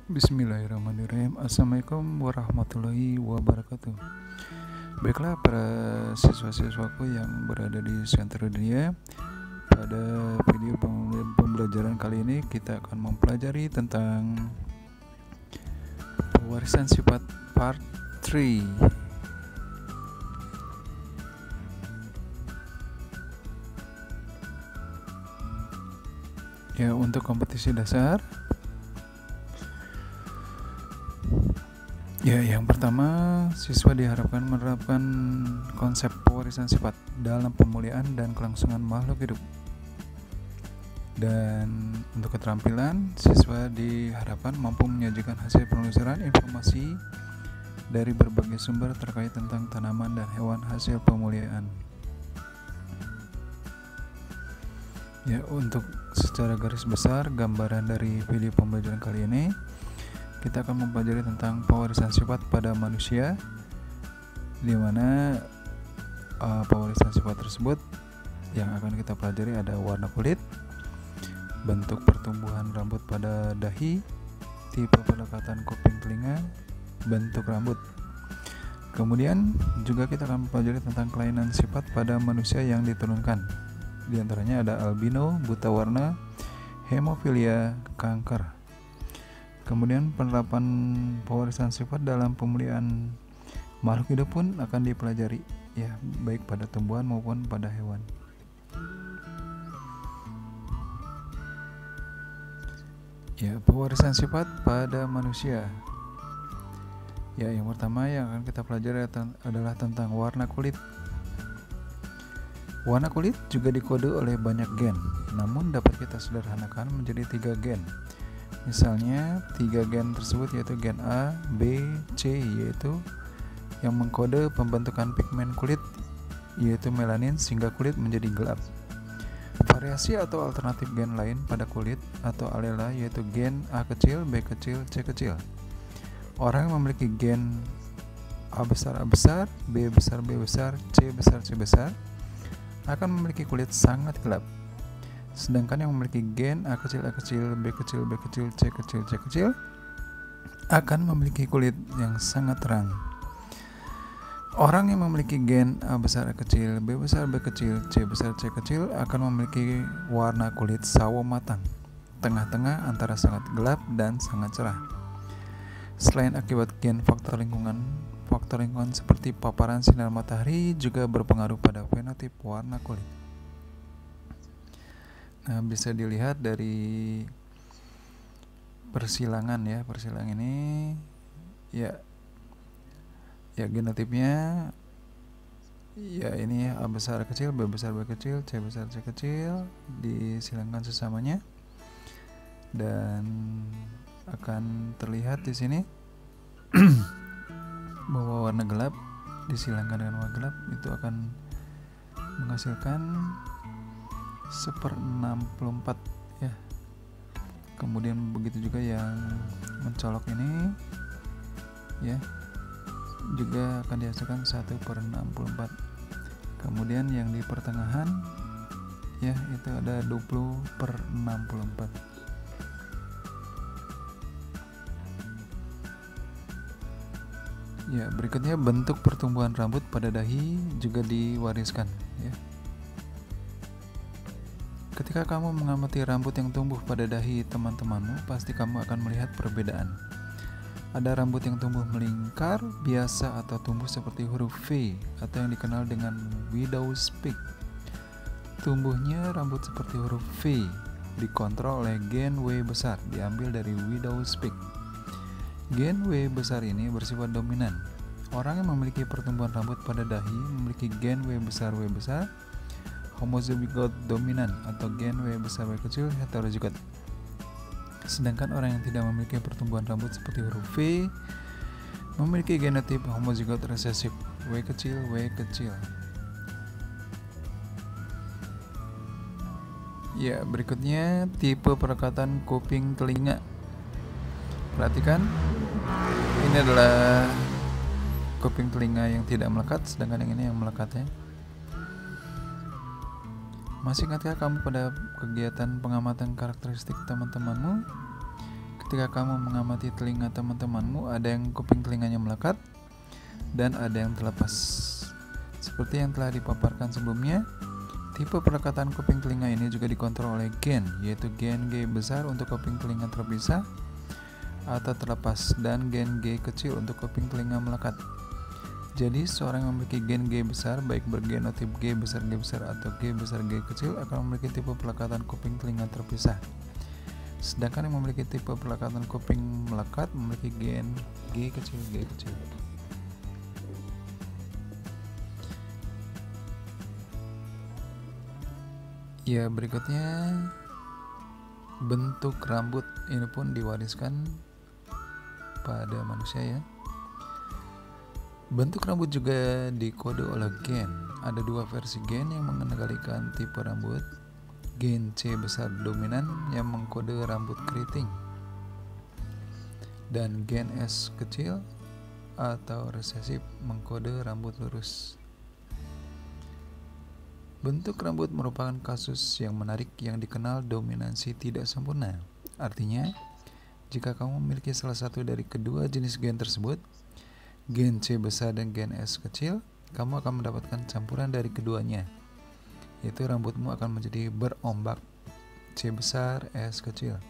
Bismillahirrahmanirrahim. Assalamualaikum warahmatullahi wabarakatuh. Baiklah para siswa-siswaku yang berada di seluruh dunia, pada video pembelajaran kali ini kita akan mempelajari tentang pewarisan sifat part 3. Ya, untuk kompetisi dasar, ya, yang pertama, siswa diharapkan menerapkan konsep pewarisan sifat dalam pemulihan dan kelangsungan makhluk hidup. Dan untuk keterampilan, siswa diharapkan mampu menyajikan hasil penelusuran informasi dari berbagai sumber terkait tentang tanaman dan hewan hasil pemulihan. Ya, untuk secara garis besar gambaran dari video pembelajaran kali ini, kita akan mempelajari tentang pewarisan sifat pada manusia, di mana pewarisan sifat tersebut yang akan kita pelajari ada warna kulit, bentuk pertumbuhan rambut pada dahi, tipe pelekatan kuping telinga, bentuk rambut. Kemudian juga kita akan mempelajari tentang kelainan sifat pada manusia yang diturunkan. Di antaranya ada albino, buta warna, hemofilia, kanker. Kemudian penerapan pewarisan sifat dalam pemulihan makhluk hidup pun akan dipelajari, ya, baik pada tumbuhan maupun pada hewan. Ya, pewarisan sifat pada manusia. Ya, yang pertama yang akan kita pelajari adalah tentang warna kulit. Warna kulit juga dikode oleh banyak gen, namun dapat kita sederhanakan menjadi 3 gen. Misalnya 3 gen tersebut yaitu gen A, B, C, yaitu yang mengkode pembentukan pigmen kulit, yaitu melanin, sehingga kulit menjadi gelap. Variasi atau alternatif gen lain pada kulit atau alela yaitu gen A kecil, B kecil, C kecil. Orang yang memiliki gen A besar, B besar, C besar, C besar akan memiliki kulit sangat gelap. Sedangkan yang memiliki gen A kecil, B kecil, C kecil, C kecil akan memiliki kulit yang sangat terang. Orang yang memiliki gen A besar, A kecil, B besar, B kecil, C besar, C kecil akan memiliki warna kulit sawo matang, tengah-tengah antara sangat gelap dan sangat cerah. Selain akibat gen, faktor lingkungan seperti paparan sinar matahari juga berpengaruh pada fenotip warna kulit. Nah, bisa dilihat dari persilangan ya, persilangan ini ya genotipnya ya ini A besar, A kecil, B besar, B kecil, C besar, C kecil disilangkan sesamanya, dan akan terlihat di sini bahwa warna gelap disilangkan dengan warna gelap itu akan menghasilkan 1/64 ya. Kemudian begitu juga yang mencolok ini ya juga akan dihasilkan 1/64. Kemudian yang di pertengahan ya itu ada 20/64. Ya, berikutnya bentuk pertumbuhan rambut pada dahi juga diwariskan ya. Ketika kamu mengamati rambut yang tumbuh pada dahi teman-temanmu, pasti kamu akan melihat perbedaan. Ada rambut yang tumbuh melingkar biasa atau tumbuh seperti huruf V atau yang dikenal dengan widow's peak. Tumbuhnya rambut seperti huruf V dikontrol oleh gen W besar diambil dari widow's peak. Gen W besar ini bersifat dominan. Orang yang memiliki pertumbuhan rambut pada dahi memiliki gen W besar homozygote dominan atau gen W besar W kecil heterozygote. Sedangkan orang yang tidak memiliki pertumbuhan rambut seperti huruf V memiliki genotip homozygote resesif W kecil. Ya, berikutnya tipe pelekatan kuping telinga. Perhatikan, ini adalah kuping telinga yang tidak melekat, sedangkan yang ini yang melekatnya. Masih ingatkah kamu pada kegiatan pengamatan karakteristik teman-temanmu? ketika kamu mengamati telinga teman-temanmu, ada yang kuping telinganya melekat dan ada yang terlepas. Seperti yang telah dipaparkan sebelumnya, tipe pelekatan kuping telinga ini juga dikontrol oleh gen, yaitu gen G besar untuk kuping telinga terpisah atau terlepas dan gen G kecil untuk kuping telinga melekat. Jadi seorang yang memiliki gen G besar, baik bergenotip G besar atau G besar G kecil, akan memiliki tipe pelekatan kuping telinga terpisah. Sedangkan yang memiliki tipe pelekatan kuping melekat memiliki gen G kecil. Ya, berikutnya bentuk rambut ini pun diwariskan pada manusia ya. Bentuk rambut juga dikode oleh gen. Ada dua versi gen yang mengendalikan tipe rambut. Gen C besar dominan yang mengkode rambut keriting, dan gen S kecil atau resesif mengkode rambut lurus. Bentuk rambut merupakan kasus yang menarik yang dikenal dominansi tidak sempurna. Artinya, jika kamu memiliki salah satu dari kedua jenis gen tersebut, gen C besar dan gen S kecil, kamu akan mendapatkan campuran dari keduanya, yaitu rambutmu akan menjadi berombak, C besar, S kecil.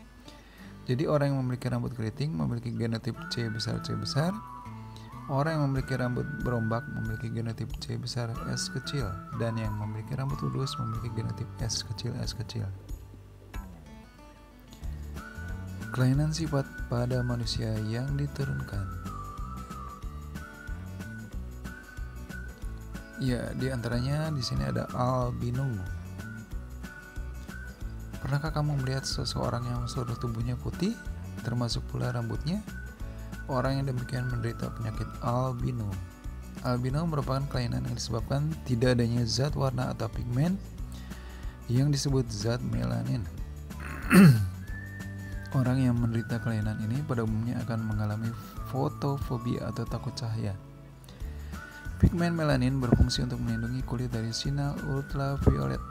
Jadi orang yang memiliki rambut keriting memiliki genotip C besar. Orang yang memiliki rambut berombak memiliki genotip C besar, S kecil, dan yang memiliki rambut lurus memiliki genotip S kecil. Kelainan sifat pada manusia yang diturunkan. Ya, di antaranya di sini ada albino. Pernahkah kamu melihat seseorang yang seluruh tubuhnya putih, termasuk pula rambutnya? Orang yang demikian menderita penyakit albino. Albino merupakan kelainan yang disebabkan tidak adanya zat warna atau pigmen yang disebut zat melanin. Orang yang menderita kelainan ini pada umumnya akan mengalami fotofobia atau takut cahaya. Pigmen melanin berfungsi untuk melindungi kulit dari sinar ultraviolet.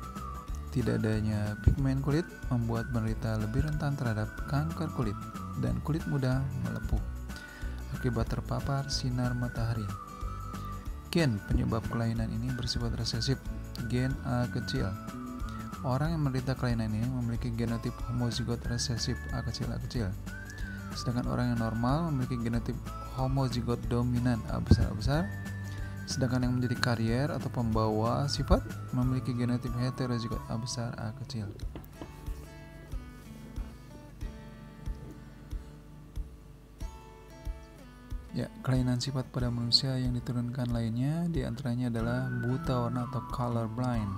Tidak adanya pigmen kulit membuat penderita lebih rentan terhadap kanker kulit dan kulit mudah melepuh akibat terpapar sinar matahari. Gen penyebab kelainan ini bersifat resesif, gen A kecil. Orang yang menderita kelainan ini memiliki genotip homozigot resesif A kecil. Sedangkan orang yang normal memiliki genotip homozigot dominan A besar. Sedangkan yang menjadi karier atau pembawa sifat memiliki genotip heterozigot A besar A kecil. Ya, kelainan sifat pada manusia yang diturunkan lainnya diantaranya adalah buta warna atau color blind.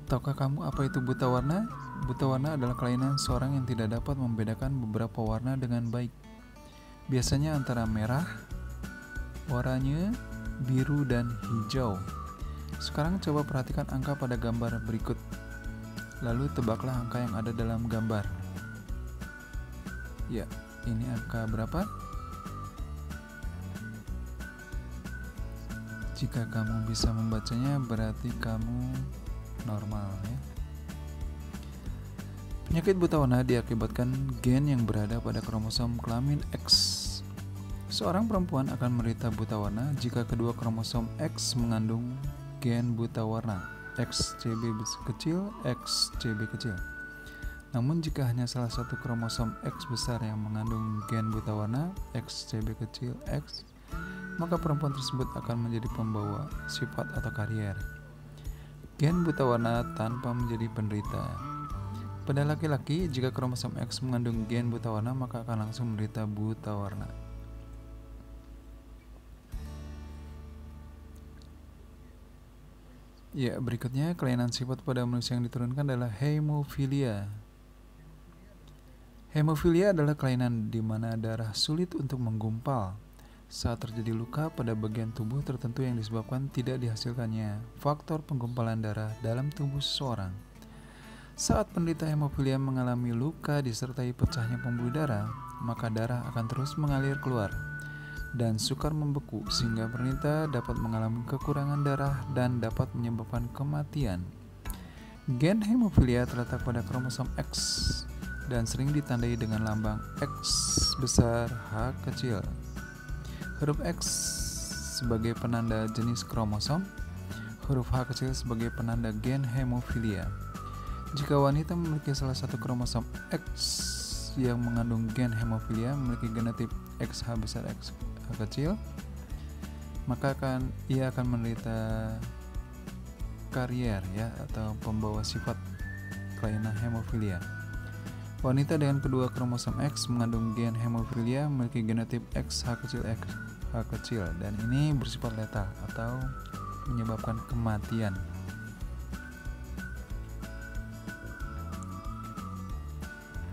Tahukah kamu apa itu buta warna? Buta warna adalah kelainan seorang yang tidak dapat membedakan beberapa warna dengan baik. Biasanya antara merah, oranye, biru, dan hijau. Sekarang coba perhatikan angka pada gambar berikut. Lalu tebaklah angka yang ada dalam gambar. Ya, ini angka berapa? Jika kamu bisa membacanya, berarti kamu normal ya. Penyakit buta warna diakibatkan gen yang berada pada kromosom kelamin X. Seorang perempuan akan menderita buta warna jika kedua kromosom X mengandung gen buta warna XCB kecil, XCB kecil. Namun jika hanya salah satu kromosom X besar yang mengandung gen buta warna XCB kecil X, maka perempuan tersebut akan menjadi pembawa sifat atau karier gen buta warna tanpa menjadi penderita. Pada laki-laki, jika kromosom X mengandung gen buta warna, maka akan langsung menderita buta warna. Ya, berikutnya kelainan sifat pada manusia yang diturunkan adalah hemofilia. Hemofilia adalah kelainan di mana darah sulit untuk menggumpal saat terjadi luka pada bagian tubuh tertentu yang disebabkan tidak dihasilkannya faktor penggumpalan darah dalam tubuh seseorang. Saat penderita hemofilia mengalami luka disertai pecahnya pembuluh darah, maka darah akan terus mengalir keluar dan sukar membeku sehingga penderita dapat mengalami kekurangan darah dan dapat menyebabkan kematian. Gen hemofilia terletak pada kromosom X dan sering ditandai dengan lambang X besar H kecil. Huruf X sebagai penanda jenis kromosom, huruf H kecil sebagai penanda gen hemofilia. Jika wanita memiliki salah satu kromosom X yang mengandung gen hemofilia, memiliki genotip XH besar X kecil, maka ia akan menderita karier atau pembawa sifat kelainan hemofilia. Wanita dengan kedua kromosom X mengandung gen hemofilia memiliki genotip XH kecil dan ini bersifat letal atau menyebabkan kematian.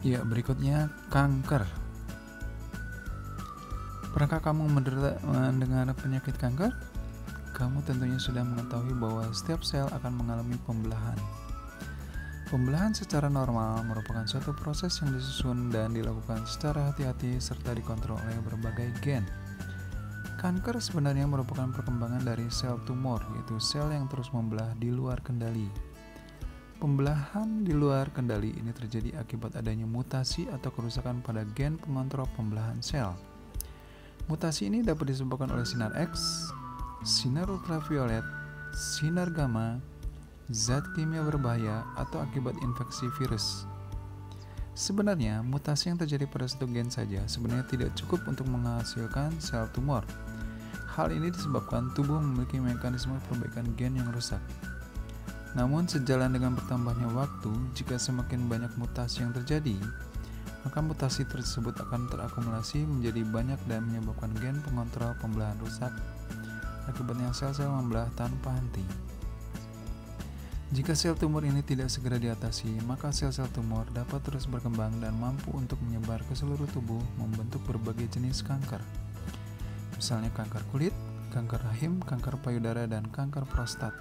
Ya, berikutnya kanker. Pernahkah kamu mendengar penyakit kanker? Kamu tentunya sudah mengetahui bahwa setiap sel akan mengalami pembelahan. Pembelahan secara normal merupakan suatu proses yang disusun dan dilakukan secara hati-hati serta dikontrol oleh berbagai gen. Kanker sebenarnya merupakan perkembangan dari sel tumor, yaitu sel yang terus membelah di luar kendali. Pembelahan di luar kendali ini terjadi akibat adanya mutasi atau kerusakan pada gen pengontrol pembelahan sel. Mutasi ini dapat disebabkan oleh sinar X, sinar ultraviolet, sinar gamma, zat kimia berbahaya, atau akibat infeksi virus. Sebenarnya, mutasi yang terjadi pada satu gen saja sebenarnya tidak cukup untuk menghasilkan sel tumor. Hal ini disebabkan tubuh memiliki mekanisme perbaikan gen yang rusak. Namun, sejalan dengan bertambahnya waktu, jika semakin banyak mutasi yang terjadi, maka mutasi tersebut akan terakumulasi menjadi banyak dan menyebabkan gen pengontrol pembelahan rusak. Akibatnya sel-sel membelah tanpa henti. Jika sel tumor ini tidak segera diatasi, maka sel-sel tumor dapat terus berkembang dan mampu untuk menyebar ke seluruh tubuh, membentuk berbagai jenis kanker. Misalnya kanker kulit, kanker rahim, kanker payudara, dan kanker prostat.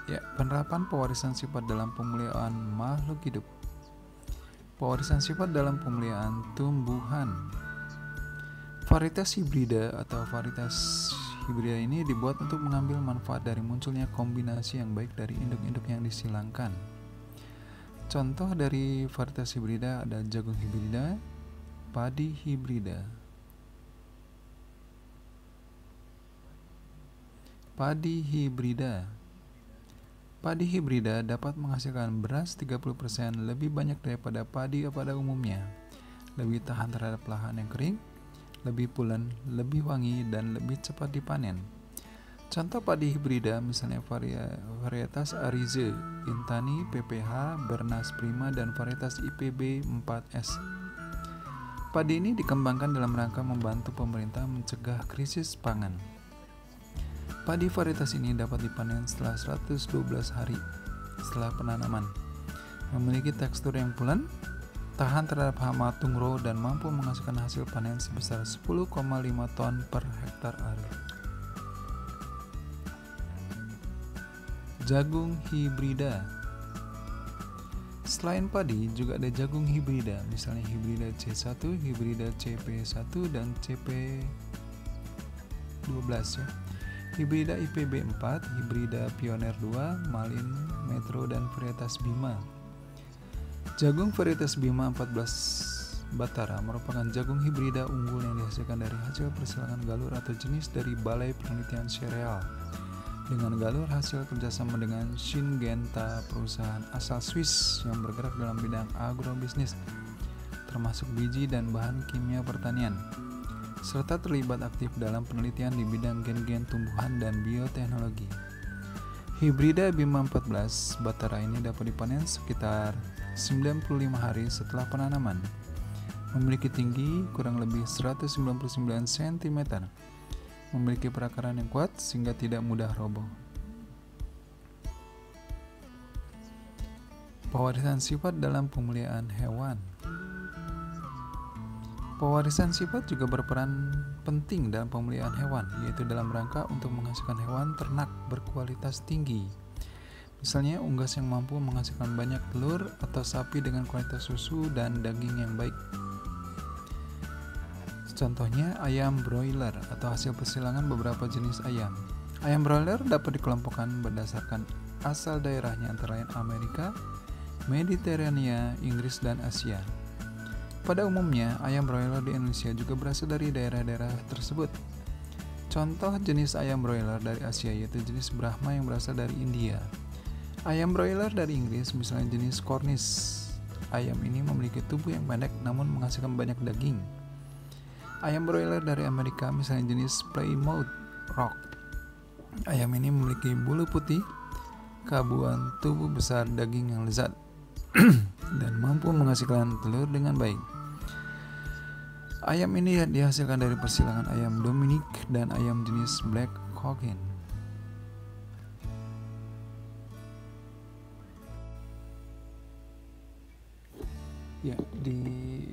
Ya, penerapan pewarisan sifat dalam pemuliaan makhluk hidup. Pewarisan sifat dalam pemuliaan tumbuhan. Varietas hibrida atau varietas hibrida ini dibuat untuk mengambil manfaat dari munculnya kombinasi yang baik dari induk-induk yang disilangkan. Contoh dari varietas hibrida ada jagung hibrida, padi hibrida. Padi hibrida. Padi hibrida dapat menghasilkan beras 30% lebih banyak daripada padi pada umumnya, lebih tahan terhadap lahan yang kering, lebih pulen, lebih wangi, dan lebih cepat dipanen. Contoh padi hibrida misalnya varietas Arize, Intani, PPH, Bernas Prima, dan varietas IPB 4S. Padi ini dikembangkan dalam rangka membantu pemerintah mencegah krisis pangan. Padi varietas ini dapat dipanen setelah 112 hari setelah penanaman, memiliki tekstur yang pulen, tahan terhadap hama tungro, dan mampu menghasilkan hasil panen sebesar 10,5 ton per hektar area. Jagung hibrida. Selain padi, juga ada jagung hibrida, misalnya hibrida C1, hibrida CP1, dan CP12 ya. Hibrida IPB4, hibrida Pioneer 2, Malin, Metro, dan varietas Bima. Jagung varietas Bima 14 Batara merupakan jagung hibrida unggul yang dihasilkan dari hasil persilangan galur atau jenis dari Balai Penelitian Sereal dengan galur hasil kerjasama dengan Syngenta, perusahaan asal Swiss yang bergerak dalam bidang agrobisnis termasuk biji dan bahan kimia pertanian, serta terlibat aktif dalam penelitian di bidang gen-gen tumbuhan dan bioteknologi. Hibrida Bima 14 Batara ini dapat dipanen sekitar 95 hari setelah penanaman, memiliki tinggi kurang lebih 199 cm, memiliki perakaran yang kuat sehingga tidak mudah roboh. Pewarisan sifat dalam pemuliaan hewan. Pewarisan sifat juga berperan penting dalam pemuliaan hewan, yaitu dalam rangka untuk menghasilkan hewan ternak berkualitas tinggi. Misalnya unggas yang mampu menghasilkan banyak telur atau sapi dengan kualitas susu dan daging yang baik. Contohnya ayam broiler atau hasil persilangan beberapa jenis ayam. Ayam broiler dapat dikelompokkan berdasarkan asal daerahnya antara lain Amerika, Mediterania, Inggris, dan Asia. Pada umumnya, ayam broiler di Indonesia juga berasal dari daerah-daerah tersebut. Contoh jenis ayam broiler dari Asia yaitu jenis Brahma yang berasal dari India. Ayam broiler dari Inggris misalnya jenis Cornish. Ayam ini memiliki tubuh yang pendek namun menghasilkan banyak daging. Ayam broiler dari Amerika misalnya jenis Plymouth Rock. Ayam ini memiliki bulu putih, kabuan tubuh besar, daging yang lezat, dan mampu menghasilkan telur dengan baik. Ayam ini dihasilkan dari persilangan ayam Dominic dan ayam jenis Black Cochin. Ya, di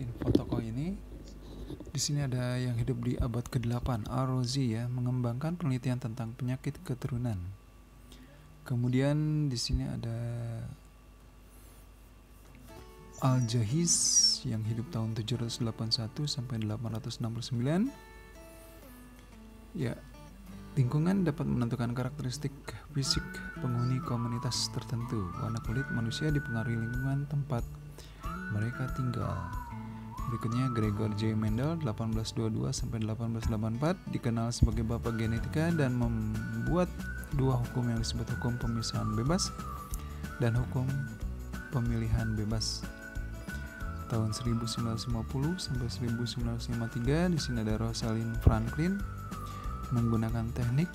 info toko ini di sini ada yang hidup di abad ke-8, Al-Razi ya, mengembangkan penelitian tentang penyakit keturunan. Kemudian di sini ada Al-Jahiz yang hidup tahun 781 sampai 869. Ya, lingkungan dapat menentukan karakteristik fisik penghuni komunitas tertentu. Warna kulit manusia dipengaruhi lingkungan tempat mereka tinggal. Berikutnya Gregor J. Mendel 1822 sampai 1884 dikenal sebagai bapak genetika dan membuat dua hukum yang disebut hukum pemisahan bebas dan hukum pemilihan bebas. Tahun 1950 sampai 1953 di sini ada Rosalind Franklin menggunakan teknik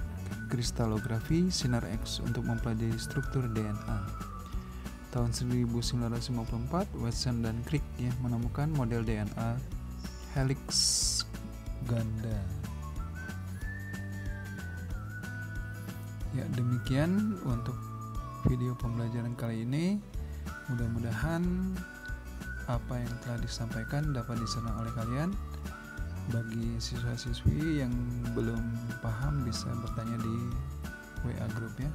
kristalografi sinar X untuk mempelajari struktur DNA. Tahun 1954 Watson dan Crick ya menemukan model DNA helix ganda. Ya, demikian untuk video pembelajaran kali ini. Mudah-mudahan apa yang telah disampaikan dapat diserna oleh kalian. Bagi siswa-siswi yang belum paham bisa bertanya di WA group ya.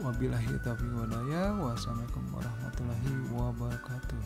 Wabillahi taufiq wal hidayah. Wassalamualaikum warahmatullahi wabarakatuh.